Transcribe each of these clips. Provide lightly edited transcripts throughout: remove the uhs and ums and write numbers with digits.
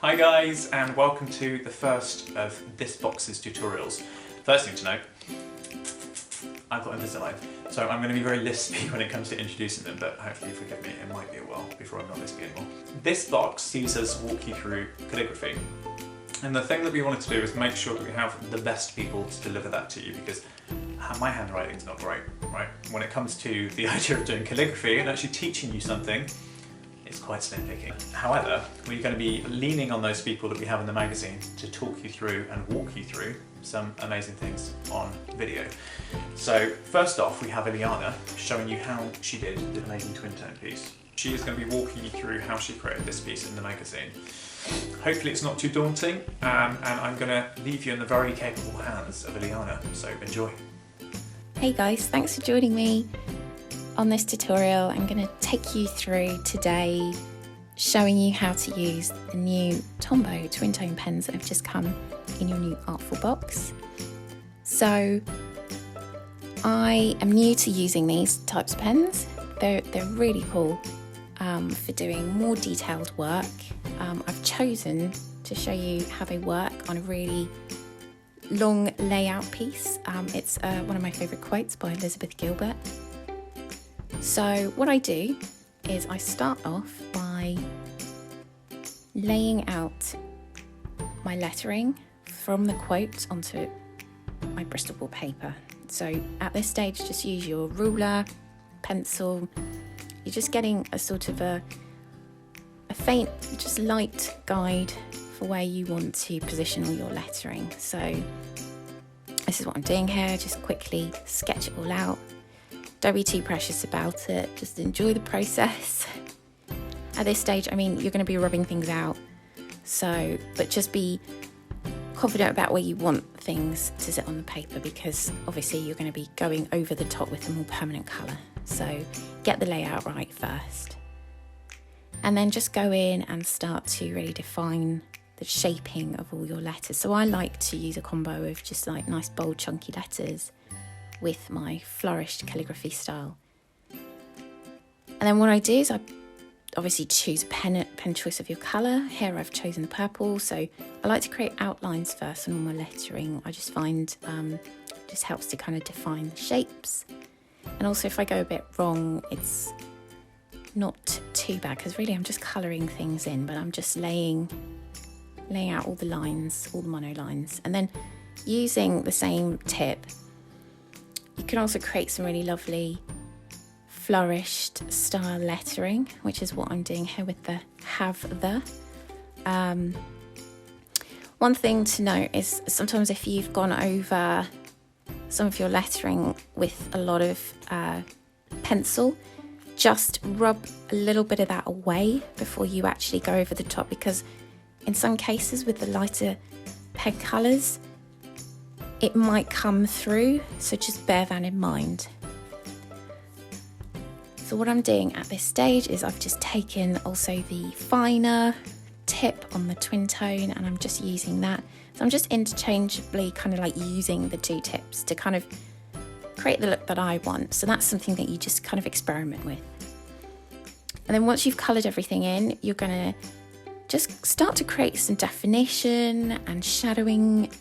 Hi guys, and welcome to the first of this box's tutorials. First thing to note, I've got Invisalign, so I'm going to be very lispy when it comes to introducing them, but hopefully forgive me, it might be a while before I'm not lispy anymore. This box sees us walk you through calligraphy, and the thing that we wanted to do is make sure that we have the best people to deliver that to you, because my handwriting's not great, right? When it comes to the idea of doing calligraphy and actually teaching you something, it's quite slim picking. However, we're going to be leaning on those people that we have in the magazine to talk you through and walk you through some amazing things on video. So first off, we have Illyahna showing you how she did the amazing twin tone piece. She is going to be walking you through how she created this piece in the magazine. Hopefully it's not too daunting, and I'm going to leave you in the very capable hands of Illyahna, so enjoy. Hey guys, thanks for joining me. On this tutorial, I'm going to take you through today showing you how to use the new Tombow twin tone pens that have just come in your new Artful box. So I am new to using these types of pens. They're really cool for doing more detailed work. I've chosen to show you how they work on a really long layout piece. It's one of my favourite quotes by Elizabeth Gilbert. So what I do is I start off by laying out my lettering from the quote onto my Bristol board paper. So at this stage, just use your ruler, pencil. You're just getting a sort of a faint, just light guide for where you want to position all your lettering. So this is what I'm doing here, just quickly sketch it all out. Don't be too precious about it, just enjoy the process. At this stage, I mean, you're going to be rubbing things out, but just be confident about where you want things to sit on the paper, because obviously you're going to be going over the top with a more permanent colour. So get the layout right first. And then just go in and start to really define the shaping of all your letters. So I like to use a combo of just like nice bold chunky letters with my flourished calligraphy style. And then what I do is I obviously choose a pen choice of your colour. Here I've chosen the purple, so I like to create outlines first on all my lettering. I just find it just helps to kind of define the shapes. And also if I go a bit wrong, it's not too bad, because really I'm just colouring things in, but I'm just laying out all the lines, all the mono lines. And then using the same tip, you can also create some really lovely flourished style lettering, which is what I'm doing here with the have the. One thing to note is sometimes if you've gone over some of your lettering with a lot of pencil, just rub a little bit of that away before you actually go over the top, because in some cases with the lighter pen colours, it might come through, so just bear that in mind. So what I'm doing at this stage is I've just taken also the finer tip on the twin tone, and I'm just using that. So I'm just interchangeably kind of like using the two tips to kind of create the look that I want. So that's something that you just kind of experiment with. And then once you've coloured everything in, you're going to just start to create some definition and shadowing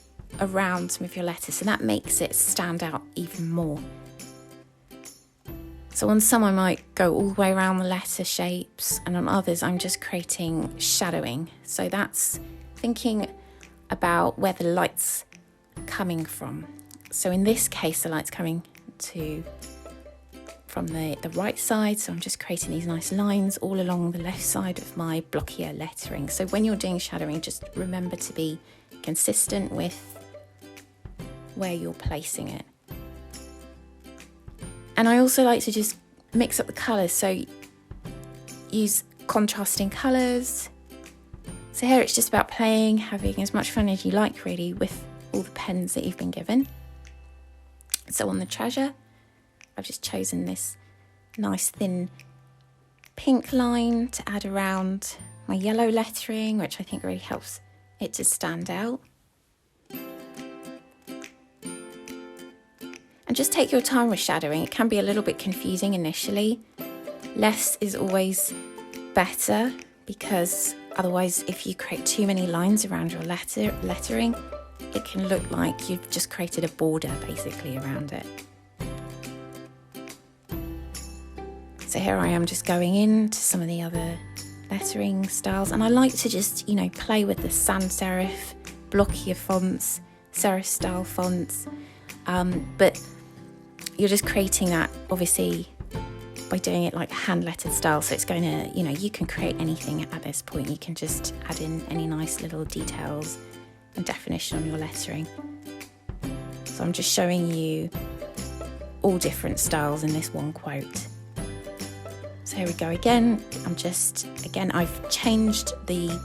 around some of your letters, so that makes it stand out even more. So on some I might go all the way around the letter shapes, and on others I'm just creating shadowing. So that's thinking about where the light's coming from. So in this case the light's coming from the right side, so I'm just creating these nice lines all along the left side of my blockier lettering. So when you're doing shadowing, just remember to be consistent with where you're placing it. And I also like to just mix up the colours, so use contrasting colours. So here it's just about playing, having as much fun as you like really with all the pens that you've been given. So on the treasure, I've just chosen this nice thin pink line to add around my yellow lettering, which I think really helps it to stand out. And just take your time with shadowing. It can be a little bit confusing initially. Less is always better, because otherwise if you create too many lines around your lettering, it can look like you've just created a border basically around it. So here I am just going into some of the other lettering styles, and I like to just, you know, play with the sans serif, blockier fonts, serif style fonts, but you're just creating that obviously by doing it like hand lettered style, so it's going to, you know, you can create anything at this point. You can just add in any nice little details and definition on your lettering. So I'm just showing you all different styles in this one quote. So here we go again. I've changed the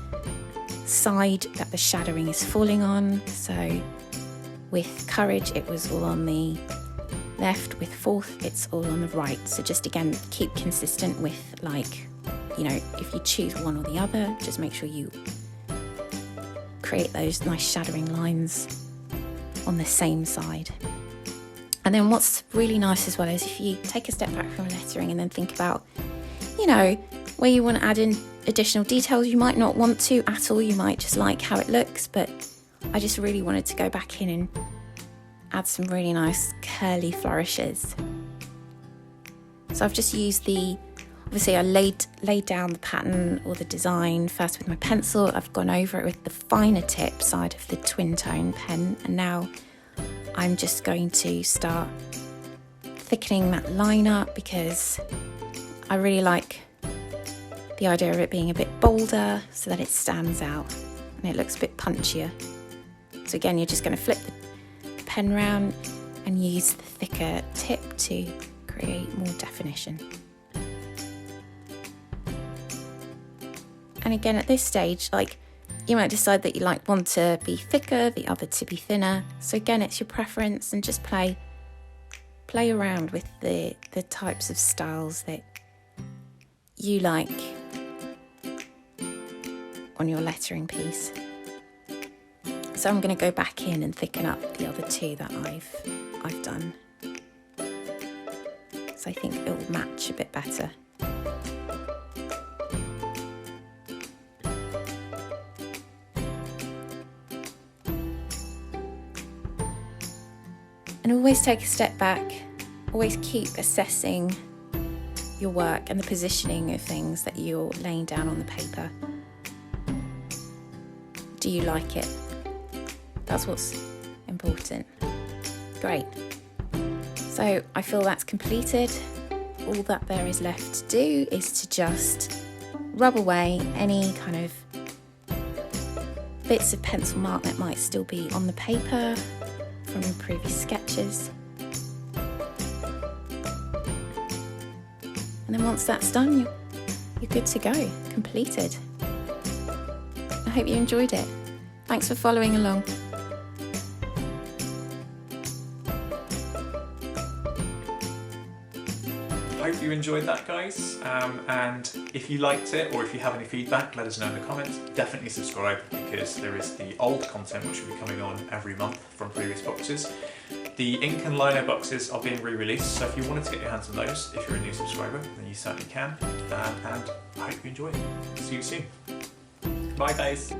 side that the shadowing is falling on. So with courage, it was all on the left. With forth, it's all on the right. So just again, keep consistent with, like, you know, if you choose one or the other, just make sure you create those nice shadowing lines on the same side. And then what's really nice as well is if you take a step back from lettering and then think about, you know, where you want to add in additional details. You might not want to at all, you might just like how it looks, but I just really wanted to go back in and add some really nice curly flourishes. So I've just used obviously I laid down the pattern or the design first with my pencil. I've gone over it with the finer tip side of the TwinTone pen, and now I'm just going to start thickening that line up because I really like the idea of it being a bit bolder so that it stands out and it looks a bit punchier. So again, you're just going to flip the pen round and use the thicker tip to create more definition. And again, at this stage, like, you might decide that you like one to be thicker, the other to be thinner. So again, it's your preference, and just play around with the types of styles that you like on your lettering piece. So I'm going to go back in and thicken up the other two that I've done. So I think it will match a bit better. And always take a step back, always keep assessing your work and the positioning of things that you're laying down on the paper. Do you like it? That's what's important. Great. So I feel that's completed. All that there is left to do is to just rub away any kind of bits of pencil mark that might still be on the paper from your previous sketches. And then once that's done, you're good to go, completed. I hope you enjoyed it. Thanks for following along. I hope you enjoyed that, guys, and if you liked it or if you have any feedback, let us know in the comments. Definitely subscribe, because there is the old content which will be coming on every month from previous boxes. The ink and lino boxes are being re-released, so if you wanted to get your hands on those, if you're a new subscriber, then you certainly can, and I hope you enjoy it. See you soon. Bye, guys.